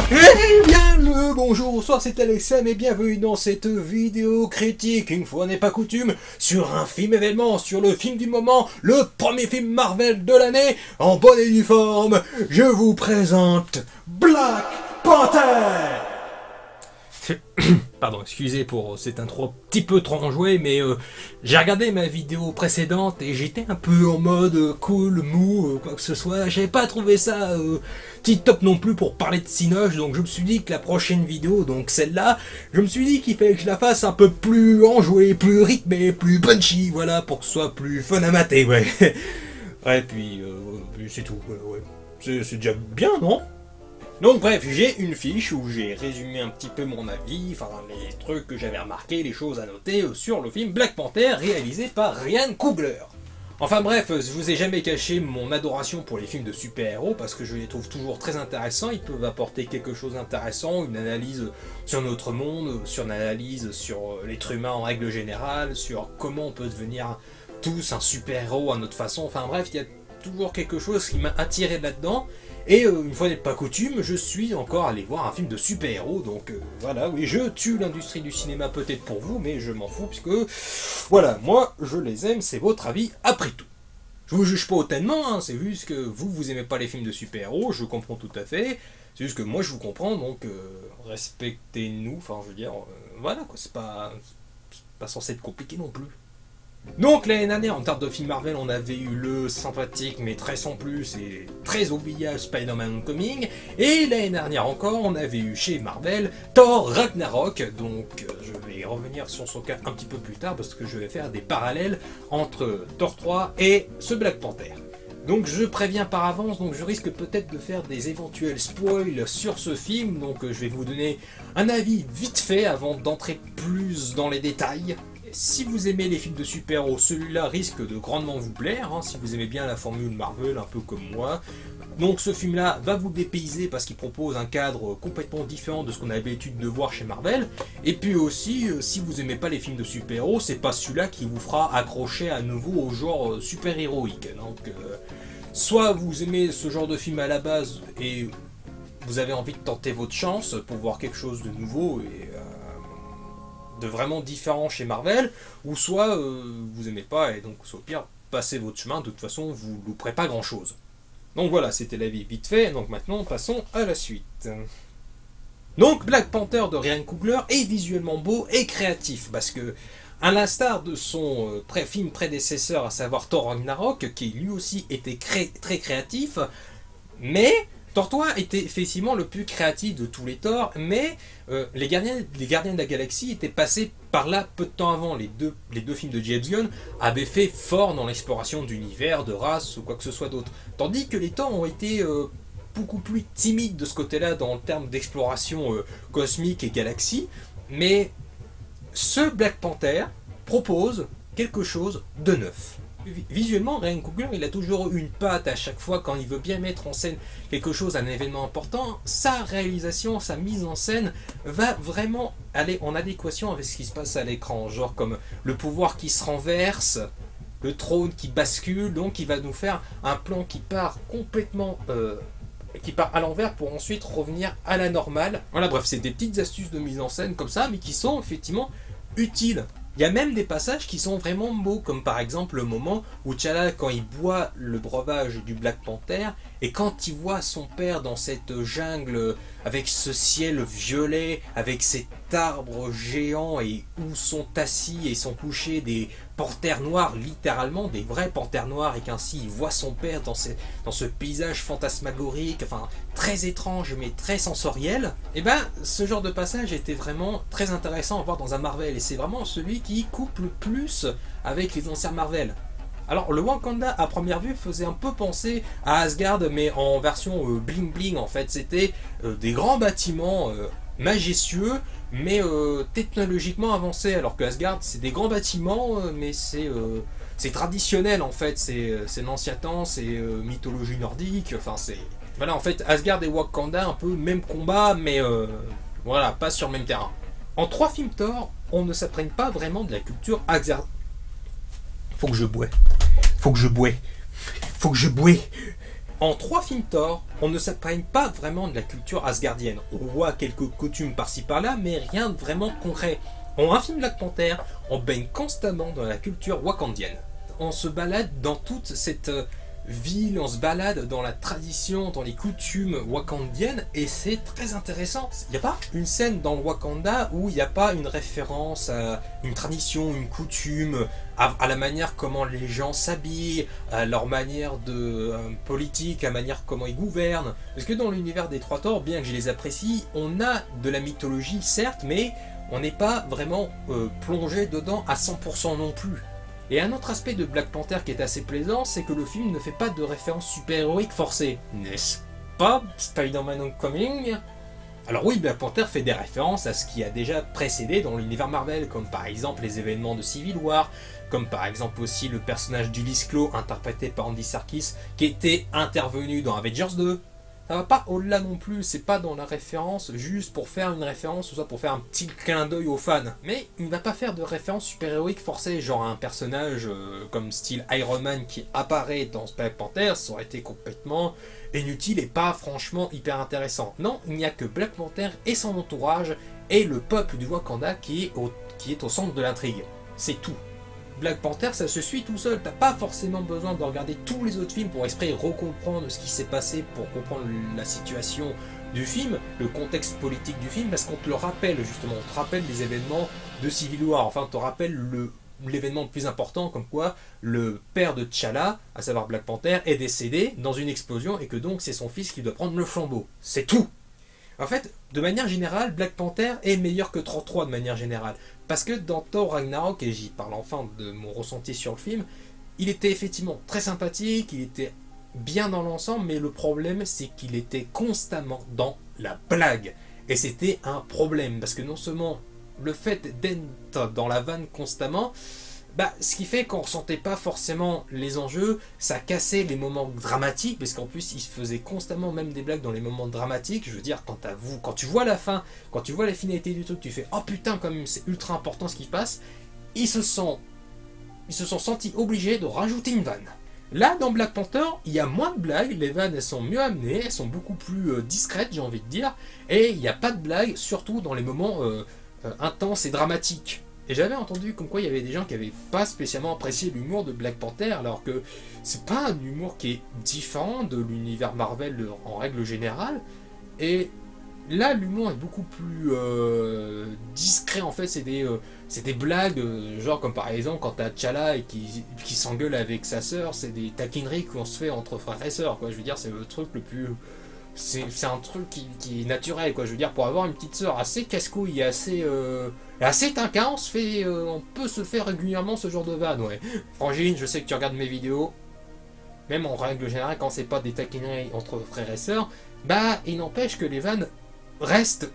Eh bien le bonjour, bonsoir, c'est LSM et bienvenue dans cette vidéo critique, une fois n'est pas coutume, sur un film événement, sur le film du moment, le premier film Marvel de l'année, en bonne et due forme, je vous présente Black Panther. Pardon, excusez pour cette intro un petit peu trop enjouée, mais j'ai regardé ma vidéo précédente et j'étais un peu en mode cool, mou, quoi que ce soit. J'avais pas trouvé ça top non plus pour parler de Cinoche, donc je me suis dit que la prochaine vidéo, donc celle-là, je me suis dit qu'il fallait que je la fasse un peu plus enjouée, plus rythmée, plus punchy, voilà, pour que ce soit plus fun à mater, ouais. Ouais, puis c'est tout, ouais. C'est déjà bien, non ? Donc bref, j'ai une fiche où j'ai résumé un petit peu mon avis, enfin les trucs que j'avais remarqués, les choses à noter sur le film Black Panther réalisé par Ryan Coogler. Enfin bref, je vous ai jamais caché mon adoration pour les films de super-héros parce que je les trouve toujours très intéressants, ils peuvent apporter quelque chose d'intéressant, une analyse sur notre monde, sur une analyse sur l'être humain en règle générale, sur comment on peut devenir tous un super-héros à notre façon, enfin bref, il y a toujours quelque chose qui m'a attiré là-dedans. Et une fois n'est pas coutume, je suis encore allé voir un film de super-héros, donc voilà, oui, je tue l'industrie du cinéma peut-être pour vous, mais je m'en fous, puisque, voilà, moi, je les aime, c'est votre avis, après tout. Je vous juge pas hautement, hein, c'est juste que vous aimez pas les films de super-héros, je comprends tout à fait, c'est juste que moi je vous comprends, donc respectez-nous, enfin je veux dire, voilà, quoi, c'est pas censé être compliqué non plus. Donc l'année dernière, en termes de film Marvel, on avait eu le sympathique mais très sans plus et très oubliable Spider-Man Homecoming, et l'année dernière encore, on avait eu chez Marvel Thor Ragnarok, donc je vais revenir sur son cas un petit peu plus tard parce que je vais faire des parallèles entre Thor 3 et ce Black Panther. Donc je préviens par avance, donc je risque peut-être de faire des éventuels spoils sur ce film, donc je vais vous donner un avis vite fait avant d'entrer plus dans les détails. Si vous aimez les films de super-héros, celui-là risque de grandement vous plaire, hein, si vous aimez bien la formule Marvel, un peu comme moi. Donc ce film-là va vous dépayser parce qu'il propose un cadre complètement différent de ce qu'on a l'habitude de voir chez Marvel. Et puis aussi, si vous aimez pas les films de super-héros, c'est pas celui-là qui vous fera accrocher à nouveau au genre super-héroïque. Donc soit vous aimez ce genre de film à la base et vous avez envie de tenter votre chance pour voir quelque chose de nouveau et de vraiment différent chez Marvel, ou soit vous aimez pas et donc au pire passez votre chemin, de toute façon vous louperez pas grand chose. Donc voilà, c'était l'avis vite fait, donc maintenant passons à la suite. Donc Black Panther de Ryan Coogler est visuellement beau et créatif, parce que à l'instar de son film prédécesseur, à savoir Thor Ragnarok, qui lui aussi était très créatif, mais Thor 3 était effectivement le plus créatif de tous les Thor, mais les Gardiens de la Galaxie étaient passés par là peu de temps avant. Les deux films de James Gunn avaient fait fort dans l'exploration d'univers, de races ou quoi que ce soit d'autre. Tandis que les Thor ont été beaucoup plus timides de ce côté-là dans le terme d'exploration cosmique et galaxie, mais ce Black Panther propose quelque chose de neuf. Visuellement, Ryan Coogler, il a toujours eu une patte à chaque fois quand il veut bien mettre en scène quelque chose, un événement important. Sa réalisation, sa mise en scène va vraiment aller en adéquation avec ce qui se passe à l'écran. Genre comme le pouvoir qui se renverse, le trône qui bascule, donc il va nous faire un plan qui part complètement qui part à l'envers pour ensuite revenir à la normale. Voilà, bref, c'est des petites astuces de mise en scène comme ça, mais qui sont effectivement utiles. Il y a même des passages qui sont vraiment beaux, comme par exemple le moment où T'Challa, quand il boit le breuvage du Black Panther, Et quand il voit son père dans cette jungle, avec ce ciel violet, avec cet arbre géant et où sont assis et sont couchés des panthères noires, littéralement des vrais panthères noires, et qu'ainsi il voit son père dans ce paysage fantasmagorique, enfin très étrange mais très sensoriel, et ben ce genre de passage était vraiment très intéressant à voir dans un Marvel, et c'est vraiment celui qui coupe le plus avec les anciens Marvel. Alors le Wakanda à première vue faisait un peu penser à Asgard, mais en version bling bling en fait. C'était des grands bâtiments majestueux mais technologiquement avancés, alors que Asgard c'est des grands bâtiments mais c'est traditionnel en fait, c'est l'ancien temps, c'est mythologie nordique, enfin c'est... Voilà, en fait Asgard et Wakanda un peu même combat, mais voilà, pas sur le même terrain. En 3 films Thor, on ne s'apprenne pas vraiment de la culture Asgard. Faut que je bois. Faut que je bois. Faut que je bois. En 3 films Thor, on ne s'apprenne pas vraiment de la culture asgardienne. On voit quelques coutumes par-ci par-là, mais rien de vraiment concret. En un film Black Panther, on baigne constamment dans la culture wakandienne. On se balade dans toute cette ville, on se balade dans la tradition, dans les coutumes wakandiennes, et c'est très intéressant. Il n'y a pas une scène dans le Wakanda où il n'y a pas une référence à une tradition, une coutume, à la manière comment les gens s'habillent, à leur manière de politique, à la manière comment ils gouvernent. Parce que dans l'univers des Trois Thors, bien que je les apprécie, on a de la mythologie certes, mais on n'est pas vraiment plongé dedans à 100% non plus. Et un autre aspect de Black Panther qui est assez plaisant, c'est que le film ne fait pas de références super-héroïques forcées. N'est-ce pas, Spider-Man Homecoming? Alors oui, Black Panther fait des références à ce qui a déjà précédé dans l'univers Marvel, comme par exemple les événements de Civil War, comme par exemple aussi le personnage d'Ulysse Klaue, interprété par Andy Serkis, qui était intervenu dans Avengers 2. Ça va pas au-delà non plus, c'est pas dans la référence juste pour faire une référence, ou soit pour faire un petit clin d'œil aux fans. Mais il ne va pas faire de référence super-héroïque forcée, genre un personnage comme style Iron Man qui apparaît dans Black Panther, ça aurait été complètement inutile et pas franchement hyper intéressant. Non, il n'y a que Black Panther et son entourage, et le peuple du Wakanda qui est au centre de l'intrigue. C'est tout. Black Panther, ça se suit tout seul, t'as pas forcément besoin de regarder tous les autres films pour exprès recomprendre ce qui s'est passé, pour comprendre la situation du film, le contexte politique du film, parce qu'on te le rappelle justement, on te rappelle les événements de Civil War, enfin on te rappelle l'événement le plus important, comme quoi le père de T'Challa, à savoir Black Panther, est décédé dans une explosion et que donc c'est son fils qui doit prendre le flambeau. C'est tout. En fait, de manière générale, Black Panther est meilleur que 33 de manière générale. Parce que dans Thor Ragnarok, et j'y parle enfin de mon ressenti sur le film, il était effectivement très sympathique, il était bien dans l'ensemble, mais le problème c'est qu'il était constamment dans la blague. Et c'était un problème, parce que non seulement le fait d'être dans la vanne constamment, ce qui fait qu'on ne ressentait pas forcément les enjeux, ça cassait les moments dramatiques, parce qu'en plus il se faisait constamment même des blagues dans les moments dramatiques. Je veux dire, quand tu vois la fin, quand tu vois la finalité du truc, tu fais « Oh putain, quand même, c'est ultra important ce qui se passe », ils se sont sentis obligés de rajouter une vanne. Là, dans Black Panther, il y a moins de blagues, les vannes elles sont mieux amenées, elles sont beaucoup plus discrètes, j'ai envie de dire, et il n'y a pas de blagues, surtout dans les moments intenses et dramatiques. Et j'avais entendu comme quoi il y avait des gens qui n'avaient pas spécialement apprécié l'humour de Black Panther, alors que c'est pas un humour qui est différent de l'univers Marvel en règle générale. Et là, l'humour est beaucoup plus discret en fait. C'est des blagues, genre comme par exemple quand t'as T'Challa et qui s'engueule avec sa sœur, c'est des taquineries qu'on se fait entre frères et sœurs, quoi. Je veux dire, c'est le truc le plus... C'est un truc qui est naturel, quoi. Je veux dire, pour avoir une petite sœur assez casse-couille et assez taquin, on peut se faire régulièrement ce genre de vanne, ouais. Frangine, je sais que tu regardes mes vidéos, même en règle générale, quand c'est pas des taquineries entre frères et sœurs, il n'empêche que les vannes restent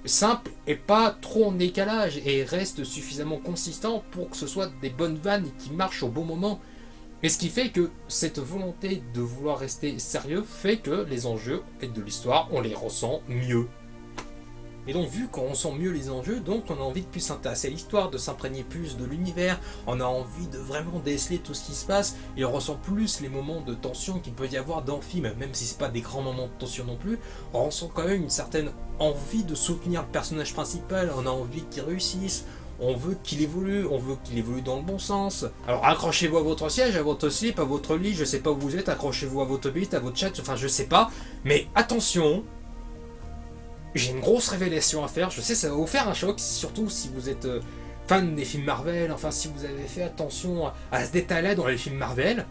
simples et pas trop en décalage, et restent suffisamment consistants pour que ce soit des bonnes vannes qui marchent au bon moment. Et ce qui fait que cette volonté de vouloir rester sérieux fait que les enjeux et de l'histoire, on les ressent mieux. Et donc vu qu'on ressent mieux les enjeux, donc on a envie de plus s'intéresser à l'histoire, de s'imprégner plus de l'univers, on a envie de vraiment déceler tout ce qui se passe, et on ressent plus les moments de tension qu'il peut y avoir dans le film, même si c'est pas des grands moments de tension non plus, on ressent quand même une certaine envie de soutenir le personnage principal, on a envie qu'il réussisse, on veut qu'il évolue, on veut qu'il évolue dans le bon sens. Alors accrochez-vous à votre siège, à votre slip, à votre lit, je sais pas où vous êtes, accrochez-vous à votre bite, à votre chat, enfin je sais pas. Mais attention, j'ai une grosse révélation à faire, je sais ça va vous faire un choc, surtout si vous êtes fan des films Marvel, enfin si vous avez fait attention à ce détail-là dans les films Marvel.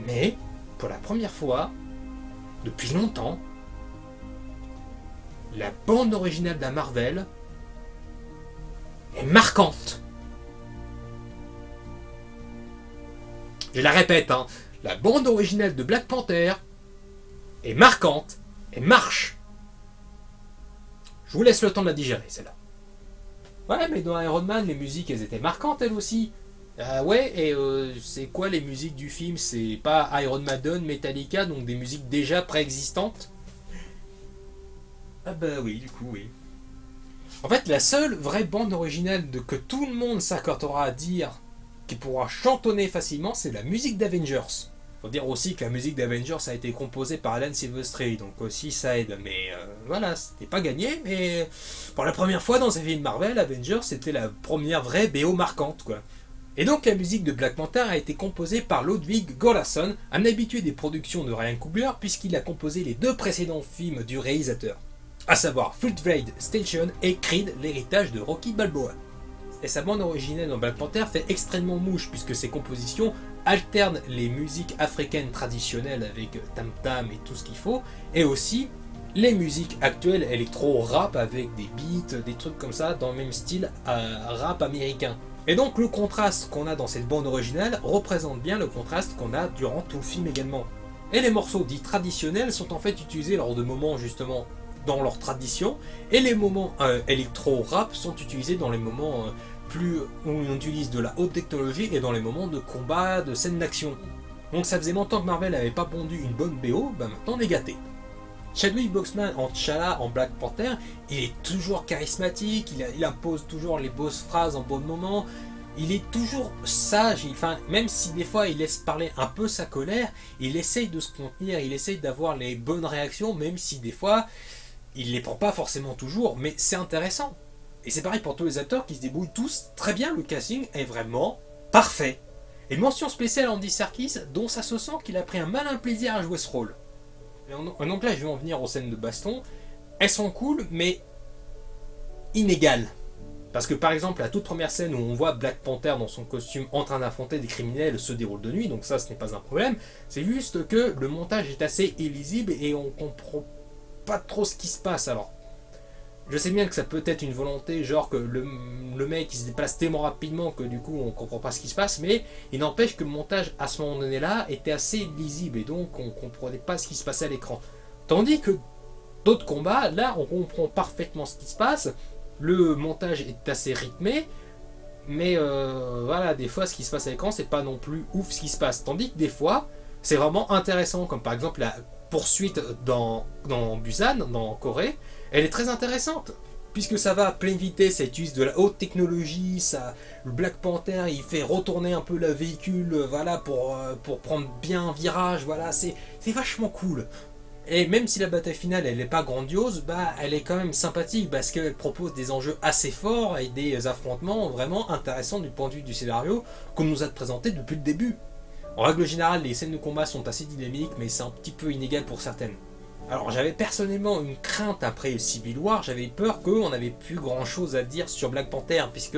Mais, pour la première fois, depuis longtemps, la bande originale d'un Marvel est marquante. Je la répète, hein, la bande originale de Black Panther est marquante et marche. Je vous laisse le temps de la digérer, celle-là. Ouais, mais dans Iron Man, les musiques, elles étaient marquantes, elles aussi. Ouais, et c'est quoi les musiques du film? C'est pas Iron Maiden, Metallica, donc des musiques déjà préexistantes? Ah bah oui, du coup, oui. En fait, la seule vraie bande originale que tout le monde s'accordera à dire qui pourra chantonner facilement, c'est la musique d'Avengers. Faut dire aussi que la musique d'Avengers a été composée par Alan Silvestri, donc aussi ça aide. Mais voilà, c'était pas gagné, mais pour la première fois dans un film Marvel, Avengers, c'était la première vraie BO marquante, quoi. Et donc la musique de Black Panther a été composée par Ludwig Göransson, un habitué des productions de Ryan Coogler, puisqu'il a composé les 2 précédents films du réalisateur, à savoir Fruitvale Station et Creed, l'héritage de Rocky Balboa. Et sa bande originale dans Black Panther fait extrêmement mouche, puisque ses compositions alternent les musiques africaines traditionnelles avec tam-tam et tout ce qu'il faut, et aussi les musiques actuelles électro-rap avec des beats, des trucs comme ça, dans le même style rap américain. Et donc le contraste qu'on a dans cette bande originale représente bien le contraste qu'on a durant tout le film également. Et les morceaux dits traditionnels sont en fait utilisés lors de moments justement dans leur tradition, et les moments électro-rap sont utilisés dans les moments plus où on utilise de la haute technologie et dans les moments de combat, de scènes d'action. Donc ça faisait longtemps que Marvel n'avait pas pondu une bonne BO, bah maintenant on est gâté. Chadwick Boseman en T'Challa en Black Panther, il est toujours charismatique, il impose toujours les boss phrases en bon moment, il est toujours sage, même si des fois il laisse parler un peu sa colère, il essaye de se contenir, il essaye d'avoir les bonnes réactions, même si des fois il les prend pas forcément toujours, mais c'est intéressant. Et c'est pareil pour tous les acteurs qui se débrouillent tous très bien, le casting est vraiment parfait. Et mention spéciale à Andy Serkis, dont ça se sent qu'il a pris un malin plaisir à jouer ce rôle. Et donc là je vais en venir aux scènes de baston, elles sont cool mais inégales. Parce que par exemple la toute première scène où on voit Black Panther dans son costume en train d'affronter des criminels se déroule de nuit, donc ça ce n'est pas un problème, c'est juste que le montage est assez illisible et on comprend pas trop ce qui se passe. Alors je sais bien que ça peut être une volonté, genre que le mec il se déplace tellement rapidement que du coup on comprend pas ce qui se passe, mais il n'empêche que le montage à ce moment donné là était assez lisible et donc on comprenait pas ce qui se passait à l'écran. Tandis que d'autres combats, là on comprend parfaitement ce qui se passe, le montage est assez rythmé, mais voilà, des fois ce qui se passe à l'écran c'est pas non plus ouf ce qui se passe. Tandis que des fois c'est vraiment intéressant, comme par exemple la poursuite dans Busan, dans Corée, elle est très intéressante, puisque ça va à pleine vitesse, ça utilise de la haute technologie, le Black Panther il fait retourner un peu le véhicule, voilà, pour prendre bien un virage, voilà, c'est vachement cool. Et même si la bataille finale elle n'est pas grandiose, bah elle est quand même sympathique, parce qu'elle propose des enjeux assez forts et des affrontements vraiment intéressants du point de vue du scénario qu'on nous a présenté depuis le début. En règle générale, les scènes de combat sont assez dynamiques, mais c'est un petit peu inégal pour certaines. Alors j'avais personnellement une crainte après Civil War, j'avais peur qu'on n'avait plus grand chose à dire sur Black Panther, puisque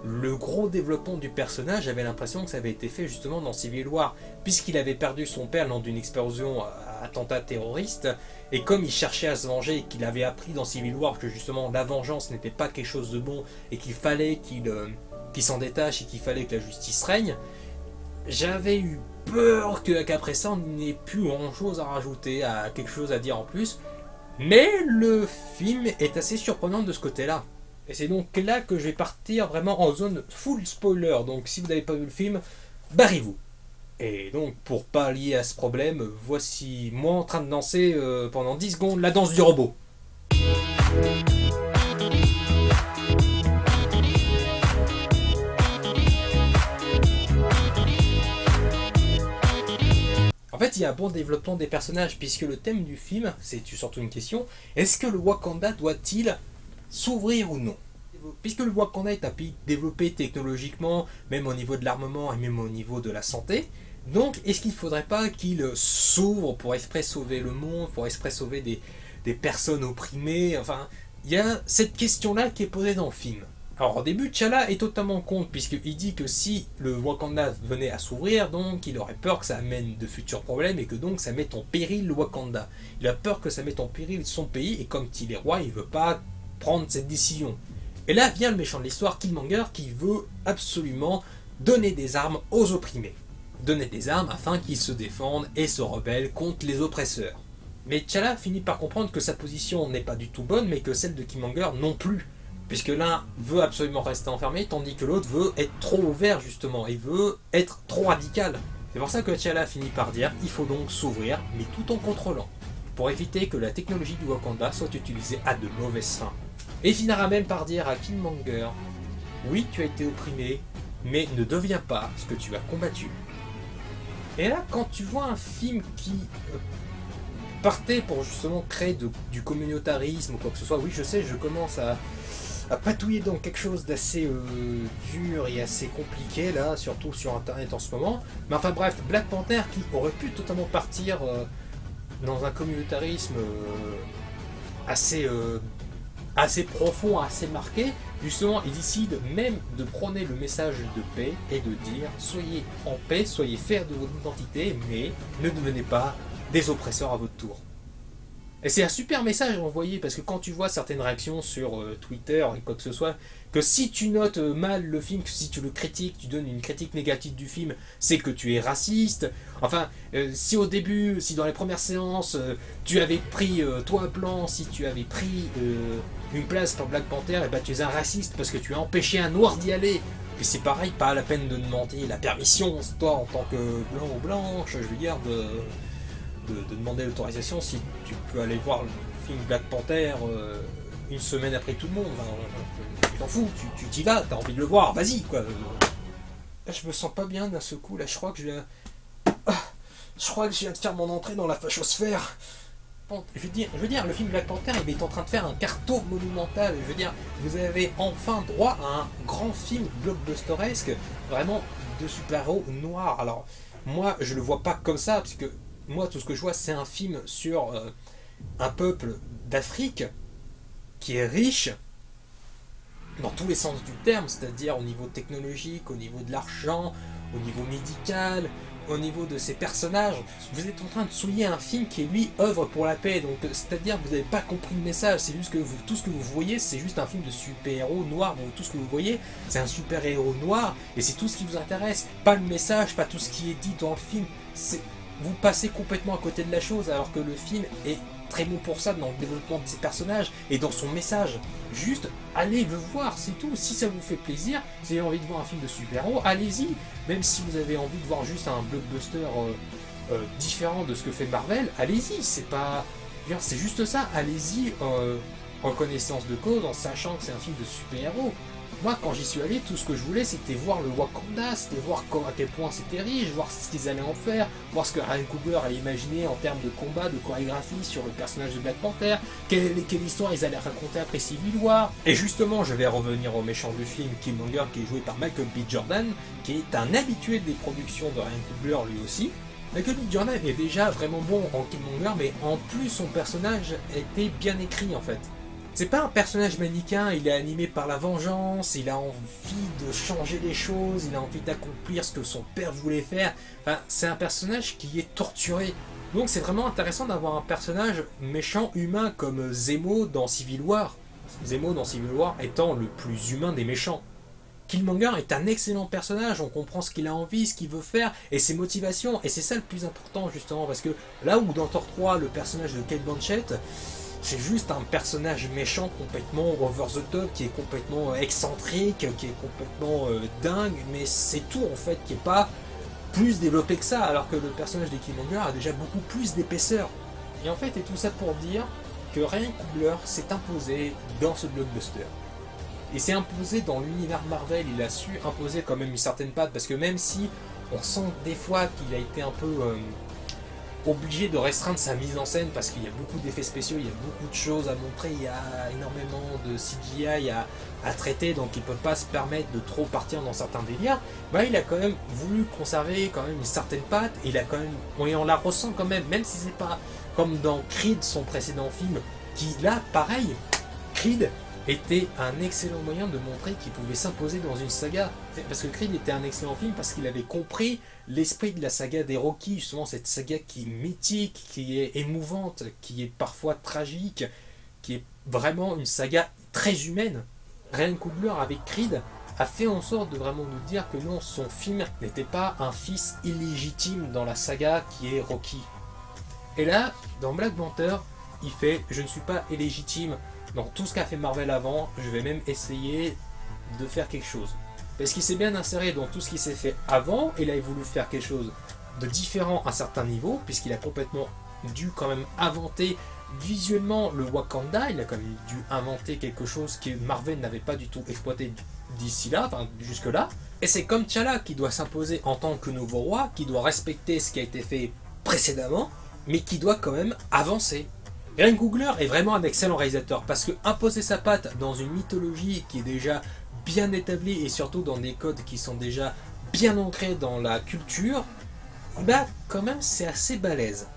le gros développement du personnage, j'avais l'impression que ça avait été fait justement dans Civil War, puisqu'il avait perdu son père lors d'une explosion attentat terroriste, et comme il cherchait à se venger et qu'il avait appris dans Civil War que justement la vengeance n'était pas quelque chose de bon, et qu'il fallait qu'il s'en détache et qu'il fallait que la justice règne, j'avais eu peur qu'après ça on n'ait plus grand chose à rajouter, à quelque chose à dire en plus. Mais le film est assez surprenant de ce côté-là. Et c'est donc là que je vais partir vraiment en zone full spoiler. Donc si vous n'avez pas vu le film, barrez-vous. Et donc pour pallier à ce problème, voici moi en train de danser pendant 10 secondes la danse du robot. En fait, il y a un bon développement des personnages, puisque le thème du film, c'est surtout une question, est-ce que le Wakanda doit-il s'ouvrir ou non? Puisque le Wakanda est un pays développé technologiquement, même au niveau de l'armement et même au niveau de la santé, donc est-ce qu'il ne faudrait pas qu'il s'ouvre pour exprès sauver le monde, pour exprès sauver des personnes opprimées? Enfin, il y a cette question-là qui est posée dans le film. Alors au début, T'Challa est totalement contre, puisqu'il dit que si le Wakanda venait à s'ouvrir, donc il aurait peur que ça amène de futurs problèmes et que donc ça mette en péril le Wakanda. Il a peur que ça mette en péril son pays, et comme il est roi, il ne veut pas prendre cette décision. Et là vient le méchant de l'histoire, Killmonger, qui veut absolument donner des armes aux opprimés. Donner des armes afin qu'ils se défendent et se rebellent contre les oppresseurs. Mais T'Challa finit par comprendre que sa position n'est pas du tout bonne, mais que celle de Killmonger non plus. Puisque l'un veut absolument rester enfermé, tandis que l'autre veut être trop ouvert justement, et veut être trop radical. C'est pour ça que T'Challa finit par dire il faut donc s'ouvrir, mais tout en contrôlant, pour éviter que la technologie du Wakanda soit utilisée à de mauvaises fins. Et il finira même par dire à Killmonger oui, tu as été opprimé, mais ne deviens pas ce que tu as combattu. Et là, quand tu vois un film qui partait pour justement créer du communautarisme ou quoi que ce soit, oui, je sais, je commence à patouiller dans quelque chose d'assez dur et assez compliqué là, surtout sur internet en ce moment. Mais enfin bref, Black Panther qui aurait pu totalement partir dans un communautarisme assez profond, assez marqué, justement il décide même de prôner le message de paix et de dire soyez en paix, soyez fiers de votre identité, mais ne devenez pas des oppresseurs à votre tour. Et c'est un super message envoyé, parce que quand tu vois certaines réactions sur Twitter et quoi que ce soit, que si tu notes mal le film, que si tu le critiques, tu donnes une critique négative du film, c'est que tu es raciste. Enfin, si au début, si dans les premières séances, tu avais pris, toi blanc, si tu avais pris une place pour Black Panther, et bah tu es un raciste parce que tu as empêché un noir d'y aller. Et c'est pareil, pas la peine de demander la permission, toi en tant que blanc ou blanche, je veux dire, de demander l'autorisation si tu peux aller voir le film Black Panther une semaine après tout le monde. Enfin, tu t'en fous, tu t'y vas, t'as envie de le voir, vas-y quoi. Là, je me sens pas bien d'un seul coup, là je crois que je viens de faire mon entrée dans la fachosphère. Bon, je veux dire, le film Black Panther il est en train de faire un carton monumental. Je veux dire, vous avez enfin droit à un grand film blockbusteresque, vraiment de super-héros noirs. Alors, moi je le vois pas comme ça, parce que moi, tout ce que je vois, c'est un film sur un peuple d'Afrique qui est riche dans tous les sens du terme, c'est-à-dire au niveau technologique, au niveau de l'argent, au niveau médical, au niveau de ses personnages. Vous êtes en train de souligner un film qui, lui, œuvre pour la paix. Donc, c'est-à-dire que vous n'avez pas compris le message. C'est juste que tout ce que vous voyez, c'est juste un film de super-héros noirs. Donc, tout ce que vous voyez, c'est un super-héros noir. Et c'est tout ce qui vous intéresse. Pas le message, pas tout ce qui est dit dans le film. Vous passez complètement à côté de la chose, alors que le film est très bon pour ça, dans le développement de ses personnages et dans son message. Juste, allez le voir, c'est tout. Si ça vous fait plaisir, si vous avez envie de voir un film de super-héros, allez-y. Même si vous avez envie de voir juste un blockbuster différent de ce que fait Marvel, allez-y. C'est juste ça, allez-y en connaissance de cause, en sachant que c'est un film de super-héros. Moi, quand j'y suis allé, tout ce que je voulais, c'était voir le Wakanda, c'était voir à quel point c'était riche, voir ce qu'ils allaient en faire, voir ce que Ryan Coogler allait imaginer en termes de combat, de chorégraphie sur le personnage de Black Panther, quelle histoire ils allaient raconter après Civil War. Et justement, je vais revenir au méchant du film, Killmonger, qui est joué par Michael B. Jordan, qui est un habitué des productions de Ryan Coogler lui aussi. Michael B. Jordan est déjà vraiment bon en Killmonger, mais en plus son personnage était bien écrit en fait. C'est pas un personnage manichéen, il est animé par la vengeance, il a envie de changer les choses, il a envie d'accomplir ce que son père voulait faire. Enfin, c'est un personnage qui est torturé. Donc c'est vraiment intéressant d'avoir un personnage méchant humain comme Zemo dans Civil War. Zemo dans Civil War étant le plus humain des méchants. Killmonger est un excellent personnage, on comprend ce qu'il a envie, ce qu'il veut faire, et ses motivations, et c'est ça le plus important justement, parce que là où dans Thor 3, le personnage de Cate Blanchett, c'est juste un personnage méchant complètement over the top, qui est complètement excentrique, qui est complètement dingue, mais c'est tout en fait, qui est pas plus développé que ça, alors que le personnage de Killmonger a déjà beaucoup plus d'épaisseur. Et en fait, et tout ça pour dire que Ryan Coogler s'est imposé dans ce blockbuster. Et s'est imposé dans l'univers Marvel, il a su imposer quand même une certaine patte, parce que même si on sent des fois qu'il a été un peu obligé de restreindre sa mise en scène parce qu'il y a beaucoup d'effets spéciaux, il y a beaucoup de choses à montrer, il y a énormément de CGI à traiter, donc il ne peut pas se permettre de trop partir dans certains délires. Bah, il a quand même voulu conserver quand même une certaine patte, et il a quand même, et on la ressent quand même si c'est pas comme dans Creed, son précédent film, qui là, pareil, Creed était un excellent moyen de montrer qu'il pouvait s'imposer dans une saga. Parce que Creed était un excellent film parce qu'il avait compris l'esprit de la saga des Rocky, justement cette saga qui est mythique, qui est émouvante, qui est parfois tragique, qui est vraiment une saga très humaine. Ryan Coogler avec Creed a fait en sorte de vraiment nous dire que non, son film n'était pas un fils illégitime dans la saga qui est Rocky. Et là, dans Black Panther, il fait « je ne suis pas illégitime dans tout ce qu'a fait Marvel avant, je vais même essayer de faire quelque chose ». Parce qu'il s'est bien inséré dans tout ce qui s'est fait avant, et là il a voulu faire quelque chose de différent à certains niveaux, puisqu'il a complètement dû quand même inventer visuellement le Wakanda, il a quand même dû inventer quelque chose que Marvel n'avait pas du tout exploité d'ici là, enfin jusque là. Et c'est comme T'Challa qui doit s'imposer en tant que nouveau roi, qui doit respecter ce qui a été fait précédemment, mais qui doit quand même avancer. Ryan Coogler est vraiment un excellent réalisateur, parce que imposer sa patte dans une mythologie qui est déjà bien établie, et surtout dans des codes qui sont déjà bien ancrés dans la culture, bah quand même c'est assez balèze.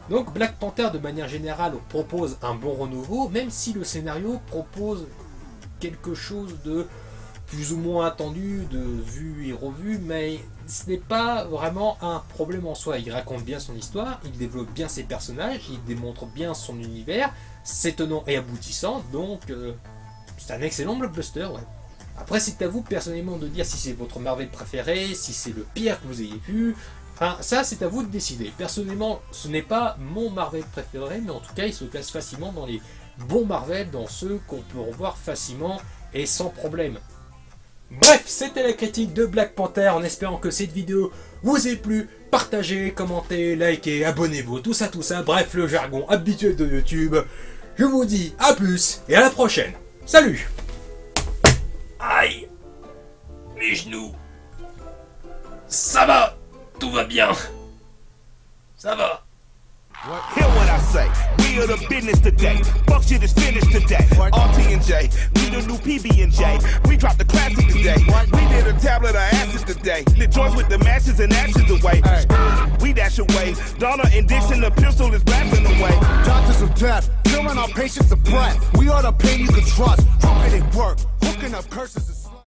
Donc Black Panther de manière générale propose un bon renouveau, même si le scénario propose quelque chose de plus ou moins attendu, de vu et revu, mais ce n'est pas vraiment un problème en soi. Il raconte bien son histoire, il développe bien ses personnages, il démontre bien son univers, c'est tenant et aboutissant, donc c'est un excellent blockbuster, ouais. Après c'est à vous personnellement de dire si c'est votre Marvel préféré, si c'est le pire que vous ayez vu, enfin ça c'est à vous de décider. Personnellement ce n'est pas mon Marvel préféré, mais en tout cas il se classe facilement dans les bons Marvel, dans ceux qu'on peut revoir facilement et sans problème. Bref, c'était la critique de Black Panther, en espérant que cette vidéo vous ait plu. Partagez, commentez, likez, abonnez-vous, tout ça, bref, le jargon habituel de YouTube. Je vous dis à plus et à la prochaine. Salut! Aïe! Mes genoux! Ça va! Tout va bien! Ça va! Hear what I say, we are the business today. Fuck shit is finished today. RT&J, we the new PB&J. We dropped the classic today. We did a tablet of acid today. The joints with the matches and ashes away. We dash away. Donna and Dixon, the pistol is blasting away. Doctors of death, killing our patients of breath. We are the pain you can trust. Crooked at work, hooking up curses.